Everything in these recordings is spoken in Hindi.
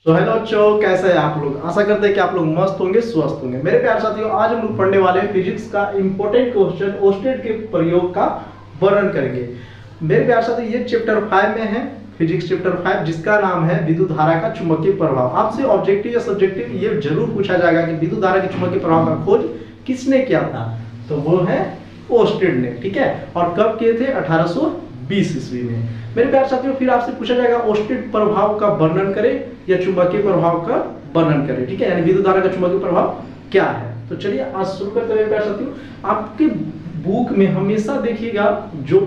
तो हेलो बच्चों, कैसे हैं आप लोग। आशा करते हैं कि आप लोग मस्त होंगे, स्वस्थ होंगे। मेरे प्यारे साथियों, आज हम लोग पढ़ने वाले हैं फिजिक्स का इंपॉर्टेंट क्वेश्चन ओस्टेड के प्रयोग का वर्णन करेंगे। मेरे प्यारे साथियों, ये चैप्टर 5 में है, फिजिक्स चैप्टर 5, जिसका नाम है विद्युत धारा का चुंबकीय प्रभाव। आपसे ऑब्जेक्टिव या सब्जेक्टिव ये जरूर पूछा जाएगा कि विद्युत धारा के चुंबकीय प्रभाव का खोज किसने किया था, तो वो है ओस्टेड ने। ठीक है, और कब किए थे? 1820 ईस्वी में। मेरे प्यारे साथियों, फिर आपसे पूछा जाएगा ओस्टेड प्रभाव का वर्णन करें या चुंबकीय प्रभाव का वर्णन करें। ठीक है, यानी विद्युत धारा का चुंबकीय प्रभाव क्या है। तो चलिए आज शुरू करते हैं। प्यारे साथियों, आपके बुक में हमेशा देखिएगा जो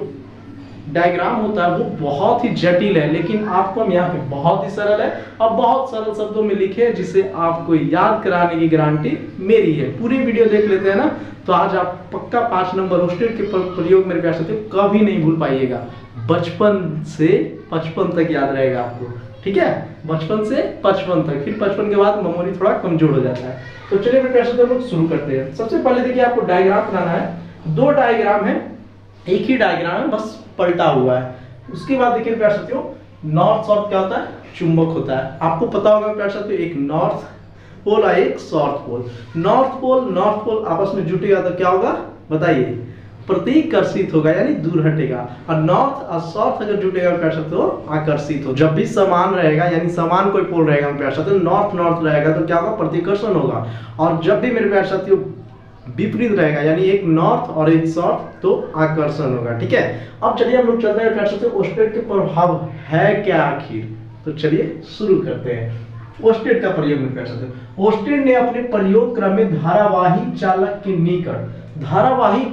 डायग्राम होता है वो बहुत ही जटिल है, लेकिन आपको हम यहाँ पे बहुत ही सरल है और बहुत सरल शब्दों में लिखे हैं, जिसे आपको याद कराने की गारंटी मेरी है। पूरी वीडियो देख लेते हैं ना, तो आज आप पक्का 5 नंबर ओस्टेड के प्रयोग मेरे प्यारे साथियों कभी नहीं भूल पाइएगा। बचपन से 55 तक याद रहेगा आपको। ठीक है, बचपन से 55 तक, फिर 55 के बाद मेमोरी थोड़ा कमजोर हो जाता है। तो चलिए मेरे प्यारे साथियों, लोग शुरू करते हैं। सबसे पहले देखिए, आपको डायग्राम बनाना है। 2 डायग्राम है, एक ही डायग्राम है, बस पलटा हुआ है। उसके बाद देखिए प्यारे साथियों, नॉर्थ साउथ क्या होता है? चुंबक होता है। आपको पता होगा प्यारे साथियों, एक नॉर्थ पोल और एक साउथ पोल। नॉर्थ पोल आपस में जुटेगा तो क्या होगा बताइए? प्रतिकर्षित होगा, यानी दूर हटेगा। और नॉर्थ और साउथ अगर जुटेगा प्यारे साथियों आकर्षित हो। जब भी समान रहेगा, यानी समान कोई पोल रहेगा प्यारे साथियों, नॉर्थ रहेगा तो क्या होगा? प्रतिकर्षण होगा। और जब भी मेरे प्यारे साथियों विपरीत रहेगा, यानी एक नॉर्थ और एक साउथ, तो आकर्षण होगा। ठीक है, अब चलिए हम लोग चलते हैं प्यारे साथियों, ओस्टेड के प्रभाव है क्या आखिर। तो चलिए शुरू करते हैं ओस्टेड का प्रयोग में प्यारे साथियों। ओस्टेड ने अपने प्रयोग क्रम में धारावाही चालक के निकट, धारावाही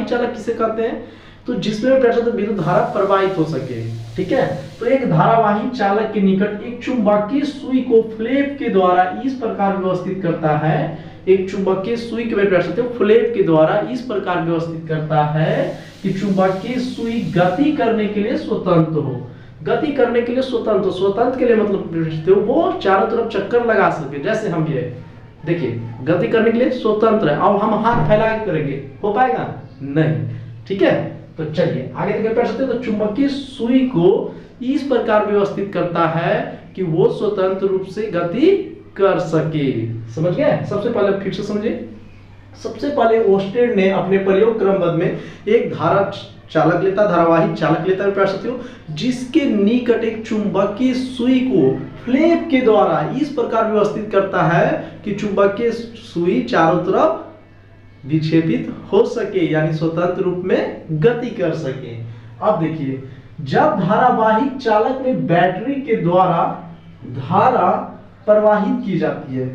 चालक किसे कहते हैं? तो जिसमें प्यारे साथियों विद्युत धारा प्रवाहित हो सके। ठीक है, तो एक धारावाही चालक के निकट एक चुंबकीय सुई को फ्लैप के द्वारा इस प्रकार व्यवस्थित करता है। एक चुंबकीय सुई के प्यारे साथियों फ्लैप के द्वारा इस प्रकार व्यवस्थित करता है कि चुंबकीय सुई गति करने के लिए स्वतंत्र हो। गति करने के लिए स्वतंत्र के लिए मतलब वो चारों तरफ चक्कर लगा सके। जैसे हम ये देखिए, गति करने के लिए स्वतंत्र है। अब हम हाथ फैला के करेंगे, हो पाएगा? नहीं। ठीक है, तो चलिए आगे देखिए प्यारे साथियों, तो चुंबकीय सुई को इस प्रकार व्यवस्थित करता है कि वो स्वतंत्र रूप से गति कर सके। समझ गए? सबसे पहले फिर से समझिए। सबसे पहले ओस्टेड ने अपने प्रयोग क्रमबद्ध में एक धारावाही चालक लेता है प्यारे साथियों, जिसके निकट एक चुंबकीय सुई को फ्लैप के द्वारा इस प्रकार व्यवस्थित करता है कि चुंबकीय सुई चारों तरफ विक्षेपित हो सके, यानी स्वतंत्र रूप में गति कर सके। अब देखिए, जब धारावाही चालक में बैटरी के द्वारा धारा प्रवाहित की जाती है,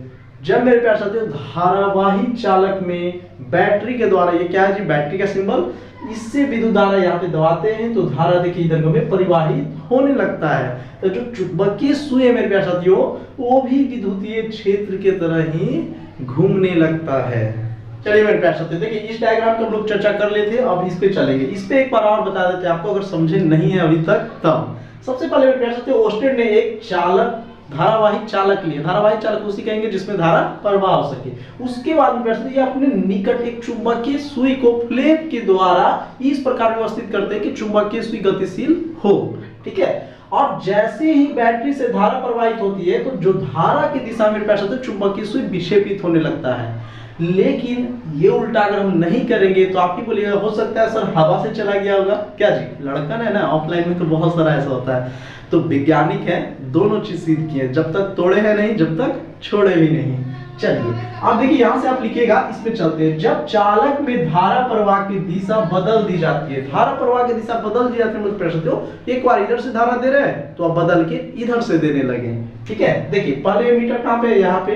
जब मेरे प्यारे साथियों धारावाही चालक में बैटरी के द्वारा, ये क्या है जी? बैटरी का सिंबल, इससे विद्युत धारा यहाँ पे दबाते हैं तो धारा देखिए इधर में परिवाहित होने लगता है। तो जो चुंबकीय सुई है मेरे प्यारे साथियों, वो भी विद्युतीय क्षेत्र के तरह ही घूमने लगता है। चलिए मेरे प्यारे साथियों, देखिए इस डायग्राम को हम लोग चर्चा कर लेते हैं, अब इस पे चलेंगे। इस पे एक बार और बता देते हैं आपको, अगर समझे नहीं है अभी तक तब। सबसे पहले मेरे प्यारे साथियों, ओस्टेड ने एक धारावाही चालक लिए। धारावाही चालक उसी कहेंगे जिसमें धारा प्रवाह हो सके। उसके बाद ये अपने निकट एक चुंबकीय सुई को फ्लैप के द्वारा इस प्रकार व्यवस्थित करते हैं कि चुंबकीय सुई गतिशील हो। ठीक है, और जैसे ही बैटरी से धारा प्रवाहित होती है तो जो धारा की दिशा में चुंबकीय सुई विक्षेपित होने लगता है। लेकिन ये उल्टा अगर हम नहीं करेंगे तो आप ही बोलिएगा, हो सकता है सर हवा से चला गया होगा। क्या जी? लड़कन है ना, ऑफलाइन में तो बहुत सारा ऐसा होता है। तो वैज्ञानिक है, दोनों चीज सिद्ध किए, जब तक तोड़े हैं नहीं, जब तक छोड़े भी नहीं। चलिए अब देखिए, यहां से आप लिखिएगा, इसमें चलते हैं। जब चालक में धारा प्रवाह की दिशा बदल दी जाती है, धारा प्रवाह की दिशा बदल दी जाती है, मतलब प्रश्न हो, एक बार इधर से धारा दे रहे हैं तो अब बदल के इधर से देने लगे। ठीक है, देखिए पहले मीटर कहां पे? यहाँ पे,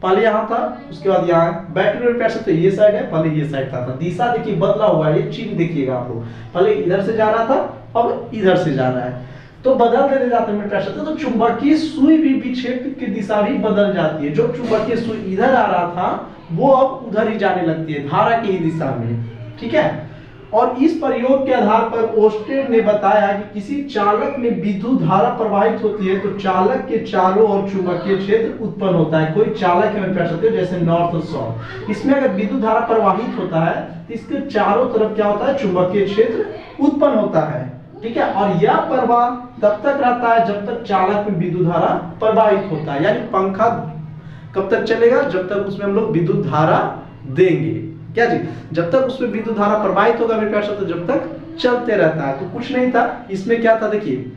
पहले यहाँ था, उसके बाद यहाँ। बैटरी में पैर सकते ये साइड है, पहले ये साइड था। दिशा देखिए बदला हुआ है, ये चिन्ह देखिएगा आप लोग। पहले इधर से जा रहा था, अब इधर से जा रहा है, तो बदल देने जाते हैं पैर सकते। तो चुंबकीय सुई भी विक्षेपित की दिशा भी बदल जाती है। जो चुंबकीय सुई इधर आ रहा था वो अब उधर ही जाने लगती है, धारा की ही दिशा में। ठीक है, और इस प्रयोग के आधार पर ओस्टेड ने बताया कि किसी चालक में विद्युत धारा प्रवाहित होती है तो चालक के चारों ओर चुंबकीय क्षेत्र उत्पन्न होता है। कोई चालक है कह सकते हो, जैसे नॉर्थ और साउथ, इसमें अगर विद्युत धारा प्रवाहित होता है तो इसके चारों तरफ क्या होता है? चुंबकीय क्षेत्र उत्पन्न होता है। ठीक है। और यह प्रवाह तब तक रहता है जब तक चालक में विद्युत धारा प्रवाहित होता है, यानी पंखा कब तक चलेगा, जब तक उसमें हम लोग विद्युत धारा देंगे। क्या जी, जब तक उसमें विद्युत धारा प्रवाहित होगा मेरे प्यारे साथियों, जब तक चलते रहता है। तो कुछ नहीं था इसमें, क्या था देखिए,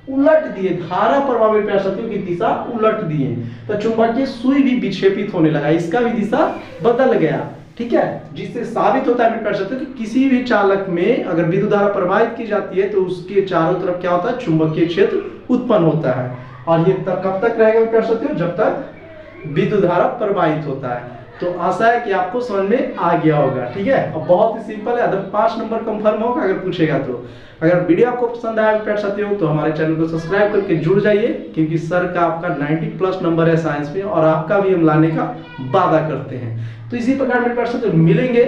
उलट दिए, धारा प्रवाह मेरे प्यारे साथियों की दिशा उलट दिए, तो चुंबकीय सुई भी विक्षेपित होने लगा, इसका भी दिशा बदल गया। ठीक है, जिससे साबित होता है मेरे प्यारे साथियों कि किसी भी चालक में अगर विद्युत धारा प्रवाहित की जाती है तो उसके चारों तरफ क्या होता है, चुंबकीय क्षेत्र उत्पन्न होता है। और ये तब कब तक रहेगा मेरे प्यारे साथियों, जब तक विद्युत धारा प्रवाहित होता है। तो आशा है कि आपको समझ में आ गया होगा। ठीक है, अब बहुत ही सिंपल है, अगर 5 नंबर कंफर्म होगा अगर पूछेगा तो। अगर वीडियो आपको पसंद आया प्यारे साथियों तो हमारे चैनल को सब्सक्राइब करके जुड़ जाइए, क्योंकि सर का आपका 90+ नंबर है साइंस में, और आपका भी हम लाने का वादा करते हैं। तो इसी प्रकार मेरे प्यारे साथियों मिलेंगे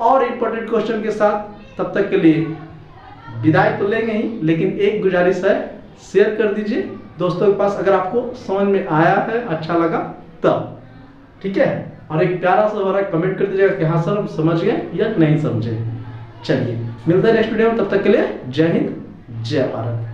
और इंपॉर्टेंट क्वेश्चन के साथ। तब तक के लिए विदाई तो लेंगे ही, लेकिन एक गुजारिश है, शेयर कर दीजिए दोस्तों के पास अगर आपको समझ में आया है, अच्छा लगा तब। ठीक है, और एक प्यारा सा हमारा कमेंट कर दीजिएगा कि हाँ सर हम समझ गए या नहीं समझे। चलिए मिलते हैं नेक्स्ट वीडियो में, तब तक के लिए जय हिंद जय भारत।